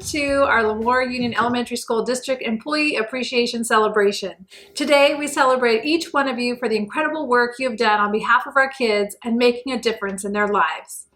to our Lemoore Union Elementary School District Employee Appreciation Celebration. Today, we celebrate each one of you for the incredible work you have done on behalf of our kids and making a difference in their lives.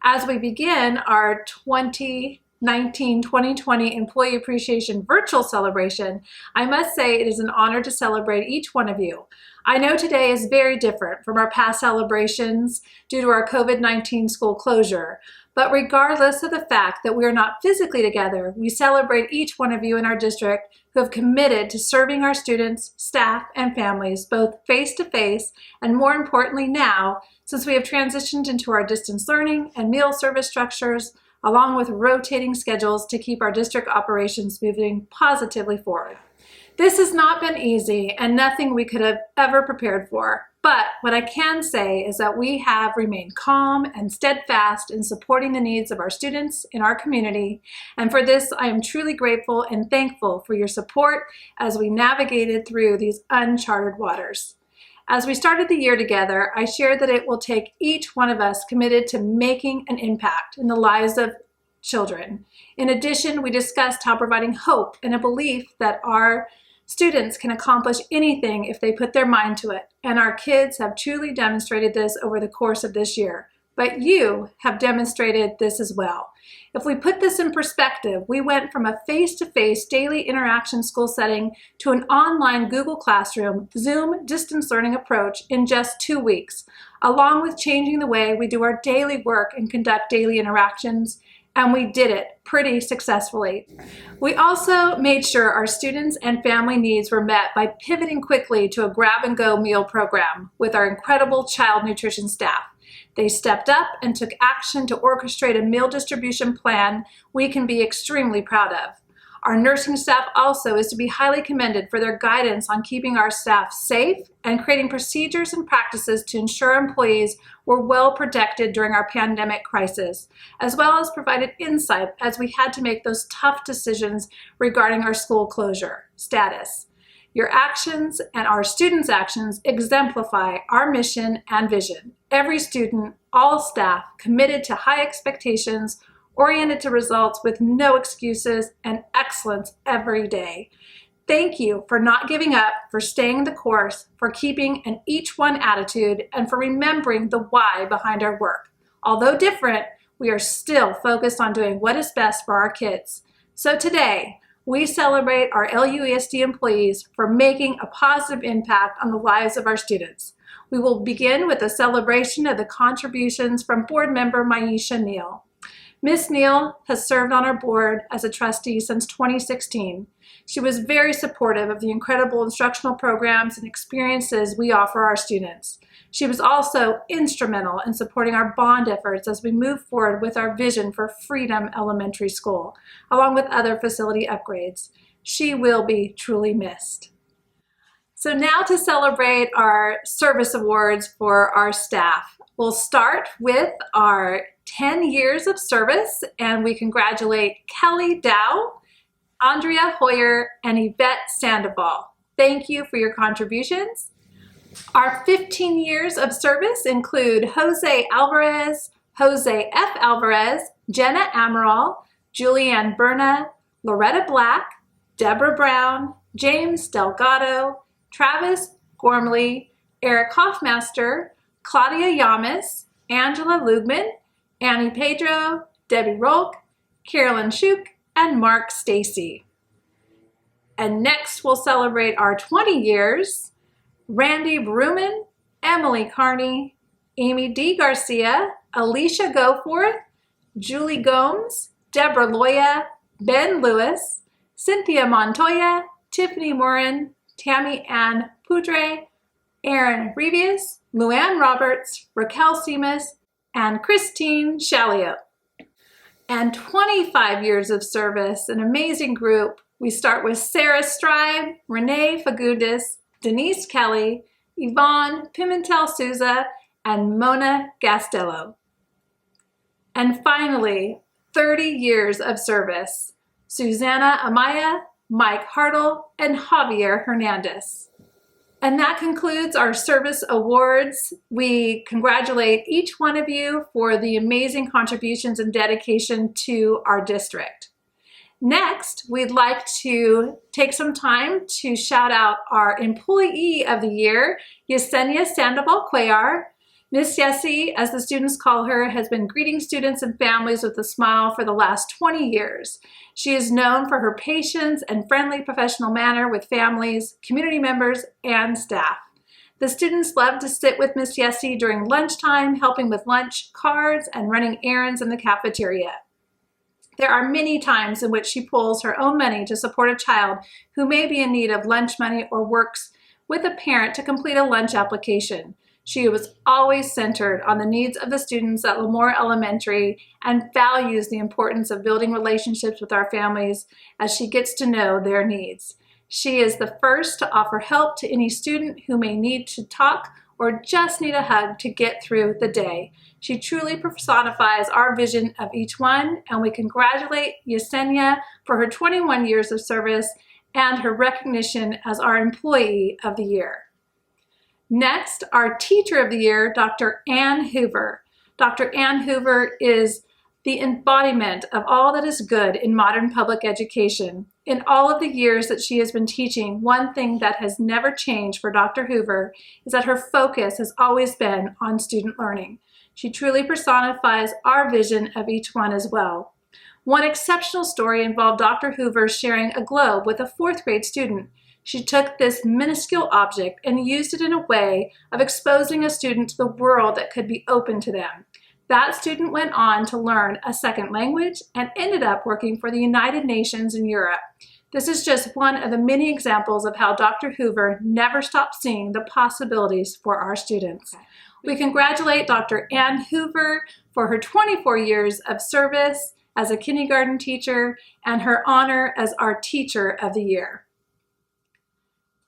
As we begin our 2019-2020 Employee Appreciation Virtual Celebration, I must say it is an honor to celebrate each one of you. I know today is very different from our past celebrations due to our COVID-19 school closure, but regardless of the fact that we are not physically together, we celebrate each one of you in our district who have committed to serving our students, staff, and families both face-to-face and, more importantly now, since we have transitioned into our distance learning and meal service structures, along with rotating schedules to keep our district operations moving positively forward. This has not been easy and nothing we could have ever prepared for, but what I can say is that we have remained calm and steadfast in supporting the needs of our students in our community, and for this I am truly grateful and thankful for your support as we navigated through these uncharted waters. As we started the year together, I shared that it will take each one of us committed to making an impact in the lives of children. In addition, we discussed how providing hope and a belief that our students can accomplish anything if they put their mind to it, and our kids have truly demonstrated this over the course of this year. But you have demonstrated this as well. If we put this in perspective, we went from a face-to-face daily interaction school setting to an online Google Classroom, Zoom distance learning approach in just 2 weeks, along with changing the way we do our daily work and conduct daily interactions, and we did it pretty successfully. We also made sure our students and family needs were met by pivoting quickly to a grab-and-go meal program with our incredible child nutrition staff. They stepped up and took action to orchestrate a meal distribution plan we can be extremely proud of. Our nursing staff also is to be highly commended for their guidance on keeping our staff safe and creating procedures and practices to ensure employees were well protected during our pandemic crisis, as well as provided insight as we had to make those tough decisions regarding our school closure status. Your actions and our students' actions exemplify our mission and vision. Every student, all staff, committed to high expectations, oriented to results with no excuses, and excellence every day. Thank you for not giving up, for staying the course, for keeping an each one attitude, and for remembering the why behind our work. Although different, we are still focused on doing what is best for our kids. So today, we celebrate our LUESD employees for making a positive impact on the lives of our students. We will begin with a celebration of the contributions from board member Maisha Neal. Ms. Neal has served on our board as a trustee since 2016. She was very supportive of the incredible instructional programs and experiences we offer our students. She was also instrumental in supporting our bond efforts as we move forward with our vision for Freedom Elementary School, along with other facility upgrades. She will be truly missed. So now to celebrate our service awards for our staff. We'll start with our 10 years of service, and we congratulate Kelly Dow, Andrea Hoyer, and Yvette Sandoval. Thank you for your contributions. Our 15 years of service include Jose Alvarez, Jose F. Alvarez, Jenna Amaral, Julianne Berna, Loretta Black, Deborah Brown, James Delgado, Travis Gormley, Eric Hoffmaster, Claudia Yamas, Angela Lugman, Annie Pedro, Debbie Rolk, Carolyn Shuk, and Mark Stacy. And next we'll celebrate our 20 years, Randy Bruman, Emily Carney, Amy D. Garcia, Alicia Goforth, Julie Gomes, Deborah Loya, Ben Lewis, Cynthia Montoya, Tiffany Morin, Tammy Ann Pudre, Aaron Revius, Luann Roberts, Raquel Seamus, and Christine Shalio. And 25 years of service, an amazing group. We start with Sarah Strive, Renee Fagundes, Denise Kelly, Yvonne Pimentel Souza, and Mona Gastello. And finally, 30 years of service, Susanna Amaya, Mike Hartle, and Javier Hernandez. And that concludes our service awards. We congratulate each one of you for the amazing contributions and dedication to our district. Next, we'd like to take some time to shout out our Employee of the Year, Yesenia Sandoval-Quair. Miss Yessie, as the students call her, has been greeting students and families with a smile for the last 20 years. She is known for her patience and friendly professional manner with families, community members, and staff. The students love to sit with Miss Yessie during lunchtime, helping with lunch cards and running errands in the cafeteria. There are many times in which she pulls her own money to support a child who may be in need of lunch money or works with a parent to complete a lunch application. She was always centered on the needs of the students at Lemoore Elementary and values the importance of building relationships with our families as she gets to know their needs. She is the first to offer help to any student who may need to talk or just need a hug to get through the day. She truly personifies our vision of each one, and we congratulate Yesenia for her 21 years of service and her recognition as our Employee of the Year. Next, our Teacher of the Year, Dr. Ann Hoover. Dr. Ann Hoover is the embodiment of all that is good in modern public education. In all of the years that she has been teaching, one thing that has never changed for Dr. Hoover is that her focus has always been on student learning. She truly personifies our vision of each one as well. One exceptional story involved Dr. Hoover sharing a globe with a fourth grade student. She took this minuscule object and used it in a way of exposing a student to the world that could be open to them. That student went on to learn a second language and ended up working for the United Nations in Europe. This is just one of the many examples of how Dr. Hoover never stopped seeing the possibilities for our students. We congratulate Dr. Ann Hoover for her 24 years of service as a kindergarten teacher and her honor as our Teacher of the Year.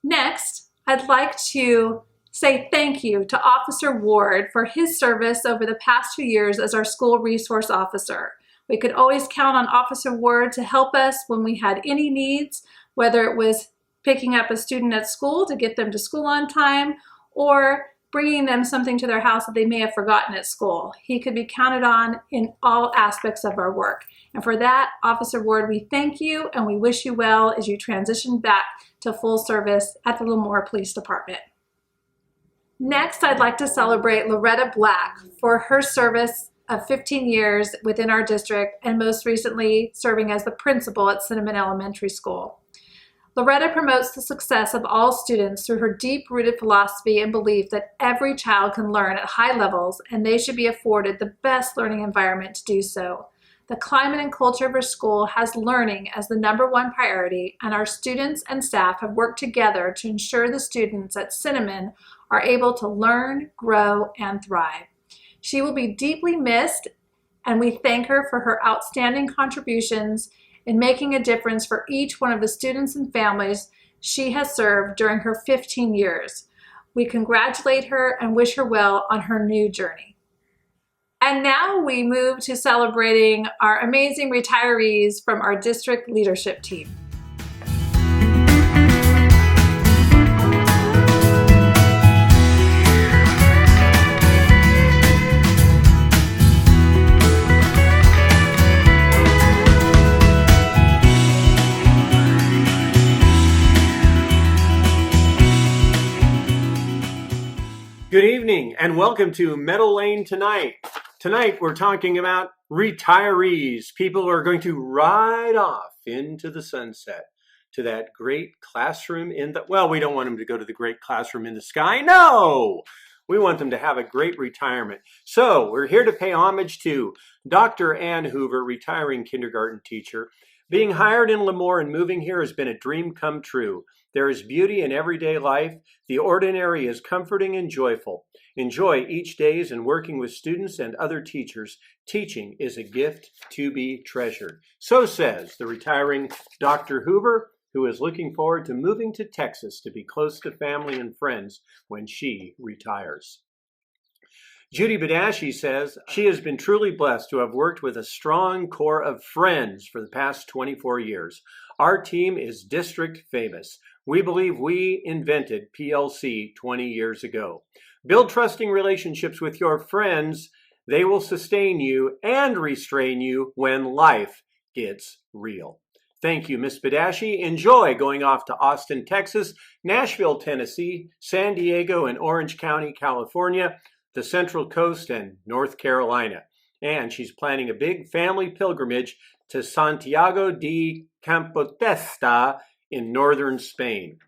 Next, I'd like to say thank you to Officer Ward for his service over the past 2 years as our school resource officer. We could always count on Officer Ward to help us when we had any needs, whether it was picking up a student at school to get them to school on time or bringing them something to their house that they may have forgotten at school. He could be counted on in all aspects of our work. And for that, Officer Ward, we thank you and we wish you well as you transition back to full service at the Lemoore Police Department. Next, I'd like to celebrate Loretta Black for her service of 15 years within our district and most recently serving as the principal at Cinnamon Elementary School. Loretta promotes the success of all students through her deep-rooted philosophy and belief that every child can learn at high levels and they should be afforded the best learning environment to do so. The climate and culture of her school has learning as the #1 priority, and our students and staff have worked together to ensure the students at Cinnamon are able to learn, grow, and thrive. She will be deeply missed, and we thank her for her outstanding contributions in making a difference for each one of the students and families she has served during her 15 years. We congratulate her and wish her well on her new journey. And now we move to celebrating our amazing retirees from our district leadership team. Good evening and welcome to Meadow Lane Tonight. Tonight we're talking about retirees, people who are going to ride off into the sunset to that great classroom in the, well, we don't want them to go to the great classroom in the sky. No, we want them to have a great retirement. So we're here to pay homage to Dr. Ann Hoover, retiring kindergarten teacher. Being hired in Lemoore and moving here has been a dream come true. There is beauty in everyday life. The ordinary is comforting and joyful. Enjoy each days and working with students and other teachers. Teaching is a gift to be treasured. So says the retiring Dr. Hoover, who is looking forward to moving to Texas to be close to family and friends when she retires. Judy Badashi says she has been truly blessed to have worked with a strong core of friends for the past 24 years. Our team is district famous. We believe we invented PLC 20 years ago. Build trusting relationships with your friends. They will sustain you and restrain you when life gets real. Thank you, Ms. Badashi. Enjoy going off to Austin, Texas, Nashville, Tennessee, San Diego and Orange County, California, the Central Coast, and North Carolina. And she's planning a big family pilgrimage to Santiago de Compostela in northern Spain.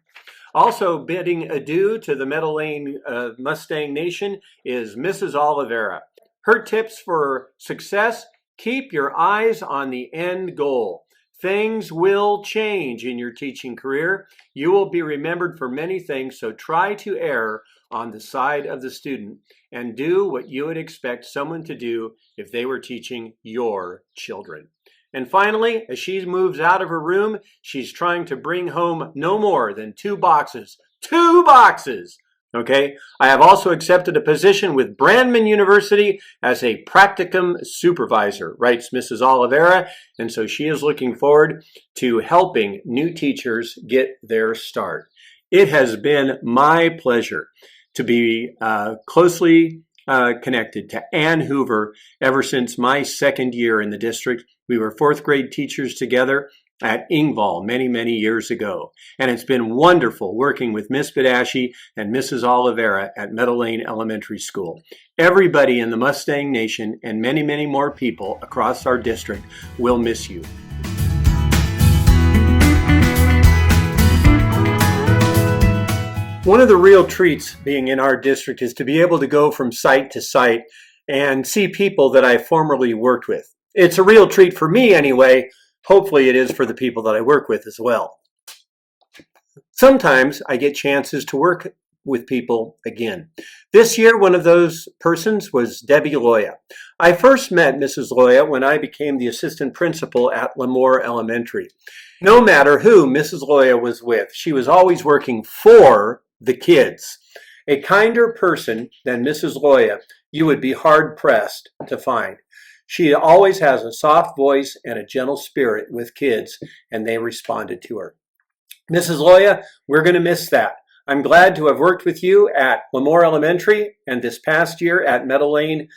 Also bidding adieu to the Meadow Lane Mustang Nation is Mrs. Oliveira. Her tips for success: keep your eyes on the end goal. Things will change in your teaching career. You will be remembered for many things, so try to err on the side of the student and do what you would expect someone to do if they were teaching your children. And finally, as she moves out of her room, she's trying to bring home no more than 2 boxes. 2 boxes! Okay, I have also accepted a position with Brandman University as a practicum supervisor, writes Mrs. Oliveira, and so she is looking forward to helping new teachers get their start. It has been my pleasure to be closely connected to Ann Hoover ever since my 2nd year in the district. We were 4th grade teachers together at Ingval many, many years ago. And it's been wonderful working with Miss Badashi and Mrs. Oliveira at Meadow Lane Elementary School. Everybody in the Mustang Nation and many, many more people across our district will miss you. One of the real treats being in our district is to be able to go from site to site and see people that I formerly worked with. It's a real treat for me anyway. Hopefully it is for the people that I work with as well. Sometimes I get chances to work with people again. This year, one of those persons was Debbie Loya. I first met Mrs. Loya when I became the assistant principal at Lemoore Elementary. No matter who Mrs. Loya was with, she was always working for the kids. A kinder person than Mrs. Loya you would be hard-pressed to find. She always has a soft voice and a gentle spirit with kids, and they responded to her. Mrs. Loya, we're going to miss that. I'm glad to have worked with you at Lemoore Elementary and this past year at Meadow Lane.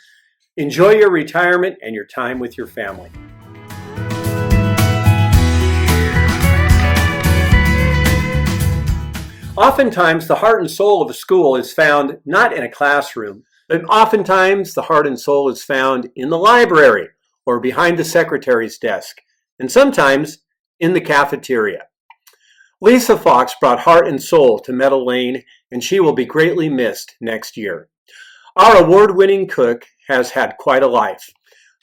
Enjoy your retirement and your time with your family. Oftentimes, the heart and soul of a school is found not in a classroom, but oftentimes the heart and soul is found in the library or behind the secretary's desk, and sometimes in the cafeteria. Lisa Fox brought heart and soul to Meadow Lane, and she will be greatly missed next year. Our award-winning cook has had quite a life.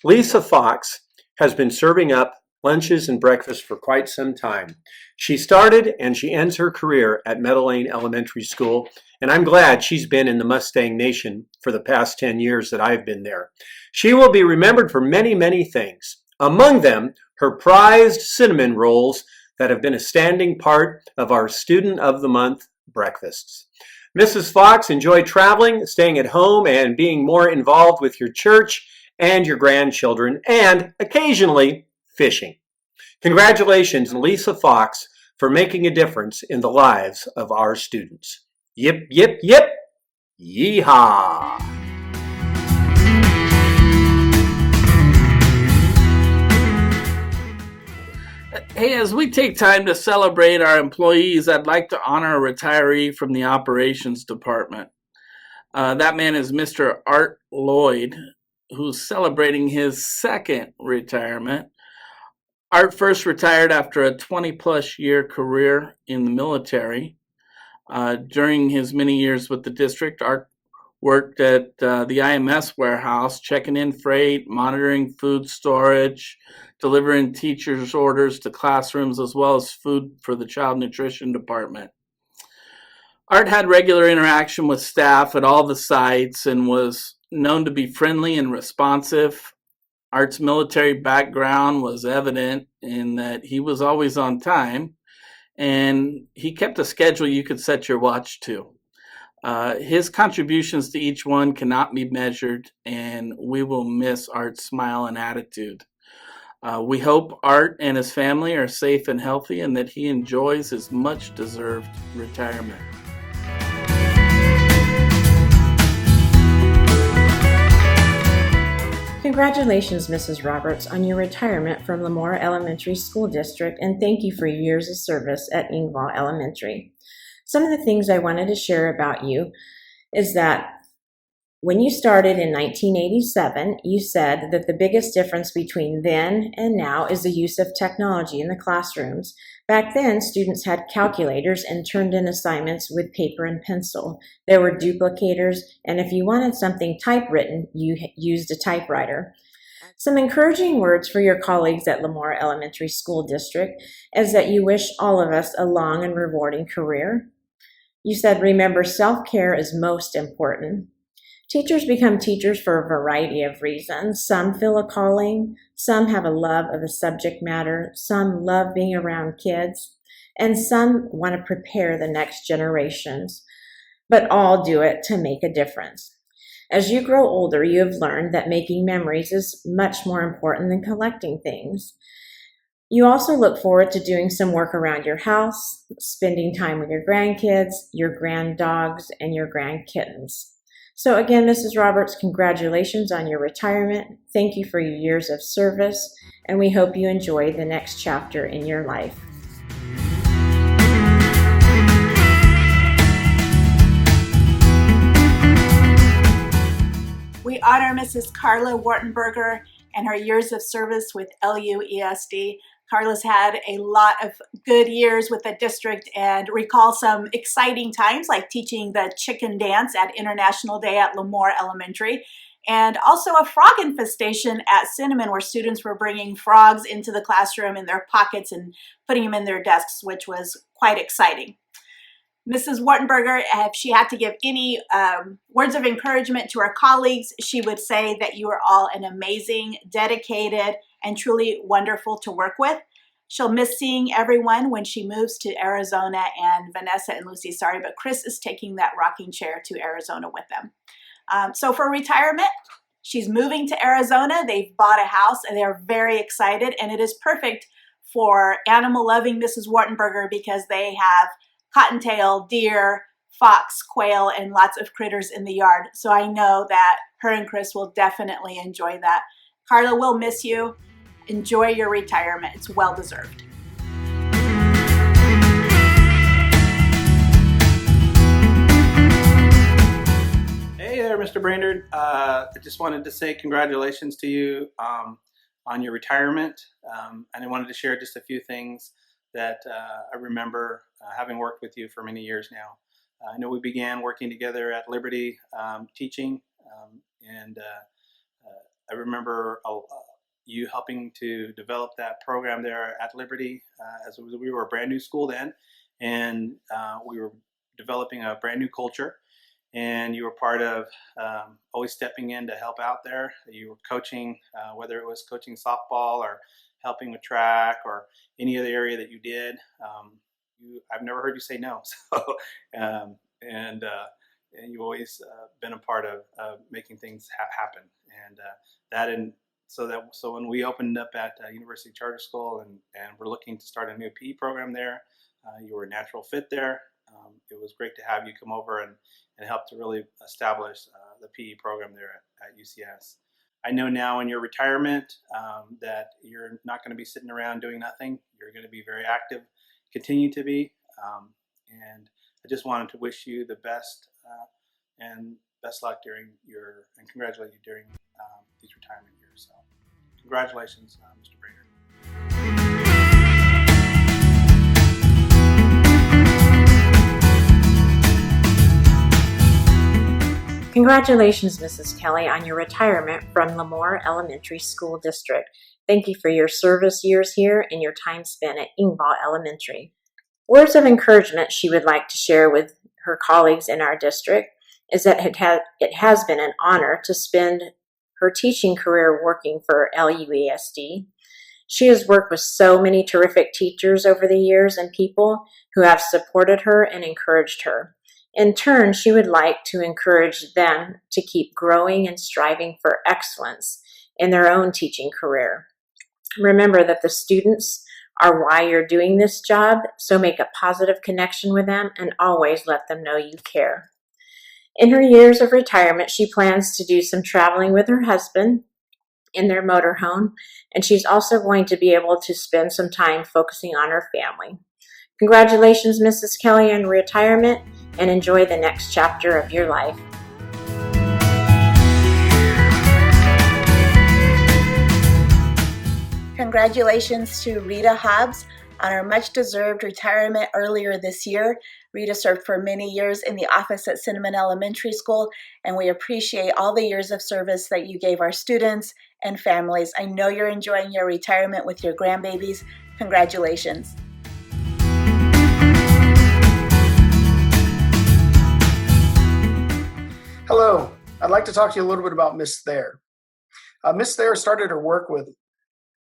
Lisa Fox has been serving up lunches and breakfast for quite some time. She started and she ends her career at Meadow Lane Elementary School, and I'm glad she's been in the Mustang Nation for the past 10 years that I've been there. She will be remembered for many, many things. Among them, her prized cinnamon rolls that have been a standing part of our Student of the Month breakfasts. Mrs. Fox, enjoy traveling, staying at home, and being more involved with your church and your grandchildren, and occasionally fishing. Congratulations, Lisa Fox, for making a difference in the lives of our students. Yip, yip, yip, yeehaw! Hey, as we take time to celebrate our employees, I'd like to honor a retiree from the operations department. That man is Mr. Art Lloyd, who's celebrating his second retirement. Art first retired after a 20-plus year career in the military. During his many years with the district, Art worked at the IMS warehouse, checking in freight, monitoring food storage, delivering teachers' orders to classrooms, as well as food for the child nutrition department. Art had regular interaction with staff at all the sites and was known to be friendly and responsive. Art's military background was evident in that he was always on time, and he kept a schedule you could set your watch to. His contributions to each one cannot be measured, and we will miss Art's smile and attitude. We hope Art and his family are safe and healthy and that he enjoys his much-deserved retirement. Congratulations, Mrs. Roberts, on your retirement from Lemoore Elementary School District, and thank you for your years of service at Ingval Elementary. Some of the things I wanted to share about you is that when you started in 1987, you said that the biggest difference between then and now is the use of technology in the classrooms. Back then, students had calculators and turned in assignments with paper and pencil. There were duplicators, and if you wanted something typewritten, you used a typewriter. Some encouraging words for your colleagues at Lemoore Elementary School District is that you wish all of us a long and rewarding career. You said, remember, self-care is most important. Teachers become teachers for a variety of reasons. Some feel a calling, some have a love of the subject matter, some love being around kids, and some want to prepare the next generations, but all do it to make a difference. As you grow older, you have learned that making memories is much more important than collecting things. You also look forward to doing some work around your house, spending time with your grandkids, your grand dogs, and your grand kittens. So again, Mrs. Roberts, congratulations on your retirement. Thank you for your years of service, and we hope you enjoy the next chapter in your life. We honor Mrs. Karla Wertenberger and her years of service with LUESD. Karla's had a lot of good years with the district and recall some exciting times like teaching the chicken dance at International Day at Lemoore Elementary, and also a frog infestation at Cinnamon where students were bringing frogs into the classroom in their pockets and putting them in their desks, which was quite exciting. Mrs. Wertenberger, if she had to give any words of encouragement to her colleagues, she would say that you are all an amazing, dedicated, and truly wonderful to work with. She'll miss seeing everyone when she moves to Arizona, and Vanessa and Lucy, sorry, but Chris is taking that rocking chair to Arizona with them. So for retirement, she's moving to Arizona. They've bought a house and they're very excited, and it is perfect for animal-loving Mrs. Wertenberger because they have cottontail, deer, fox, quail, and lots of critters in the yard. So I know that her and Chris will definitely enjoy that. Karla, we'll miss you. Enjoy your retirement. It's well-deserved. Hey there, Mr. Brainerd. I just wanted to say congratulations to you on your retirement. And I wanted to share just a few things that I remember having worked with you for many years now. I know we began working together at Liberty teaching, and I remember you helping to develop that program there at Liberty as we were a brand new school then, and we were developing a brand new culture, and you were part of always stepping in to help out there. You were coaching, whether it was coaching softball or helping with track or any other area that you did. I've never heard you say no. So, and you've always been a part of making things happen. And so when we opened up at University Charter School and we're looking to start a new PE program there, you were a natural fit there. It was great to have you come over and help to really establish the PE program there at UCS. I know now in your retirement that you're not going to be sitting around doing nothing. You're going to be very active, continue to be. And I just wanted to wish you the best and best luck and congratulate you during these retirement years. So congratulations, Mr. Brainerd. Congratulations, Mrs. Kelly, on your retirement from Lemoore Elementary School District. Thank you for your service years here and your time spent at Ingval Elementary. Words of encouragement she would like to share with her colleagues in our district is that it has been an honor to spend her teaching career working for LUESD. She has worked with so many terrific teachers over the years and people who have supported her and encouraged her. In turn, she would like to encourage them to keep growing and striving for excellence in their own teaching career. Remember that the students are why you're doing this job, so make a positive connection with them and always let them know you care. In her years of retirement, she plans to do some traveling with her husband in their motorhome, and she's also going to be able to spend some time focusing on her family. Congratulations, Mrs. Kelly, on retirement, and enjoy the next chapter of your life. Congratulations to Ritta Hobbs on her much-deserved retirement earlier this year. Ritta served for many years in the office at Cinnamon Elementary School, and we appreciate all the years of service that you gave our students and families. I know you're enjoying your retirement with your grandbabies. Congratulations. Hello, I'd like to talk to you a little bit about Miss Thayer. Miss Thayer started her work with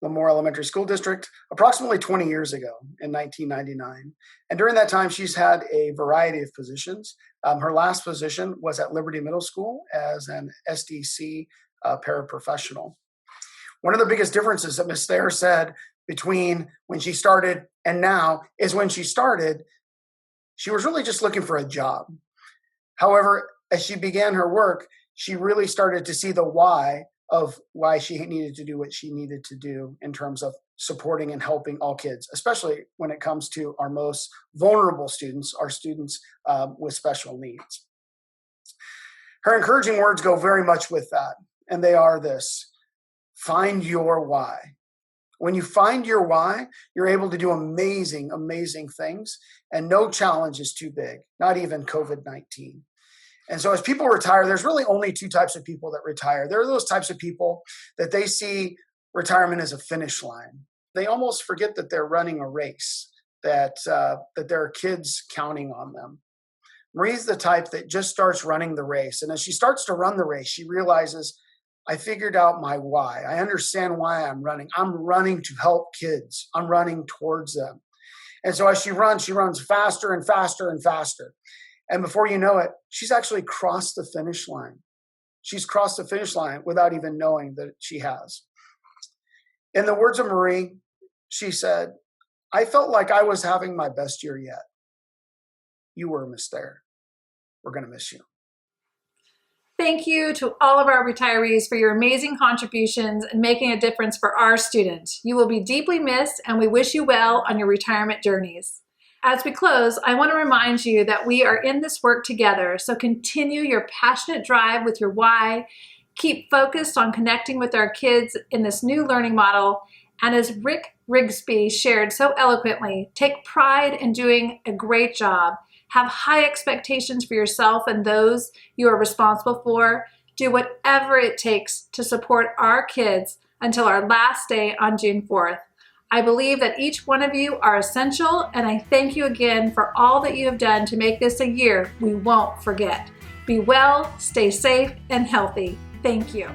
Lemoore Elementary School District approximately 20 years ago in 1999. And during that time, she's had a variety of positions. Her last position was at Liberty Middle School as an SDC paraprofessional. One of the biggest differences that Miss Thayer said between when she started and now is when she started, she was really just looking for a job. However, as she began her work, she really started to see the why of why she needed to do what she needed to do in terms of supporting and helping all kids, especially when it comes to our most vulnerable students, our students with special needs. Her encouraging words go very much with that, and they are this: find your why. When you find your why, you're able to do amazing, amazing things, and no challenge is too big, not even COVID-19. And so as people retire, there's really only two types of people that retire. There are those types of people that they see retirement as a finish line. They almost forget that they're running a race, that there are kids counting on them. Marie's the type that just starts running the race. And as she starts to run the race, she realizes, I figured out my why. I understand why I'm running. I'm running to help kids. I'm running towards them. And so as she runs faster and faster and faster. And before you know it, she's actually crossed the finish line. She's crossed the finish line without even knowing that she has. In the words of Marie, she said, I felt like I was having my best year yet. You were, Miss Thayer. We're going to miss you. Thank you to all of our retirees for your amazing contributions and making a difference for our students. You will be deeply missed, and we wish you well on your retirement journeys. As we close, I want to remind you that we are in this work together, so continue your passionate drive with your why, keep focused on connecting with our kids in this new learning model, and as Rick Rigsby shared so eloquently, take pride in doing a great job, have high expectations for yourself and those you are responsible for, do whatever it takes to support our kids until our last day on June 4th. I believe that each one of you are essential, and I thank you again for all that you have done to make this a year we won't forget. Be well, stay safe, and healthy. Thank you.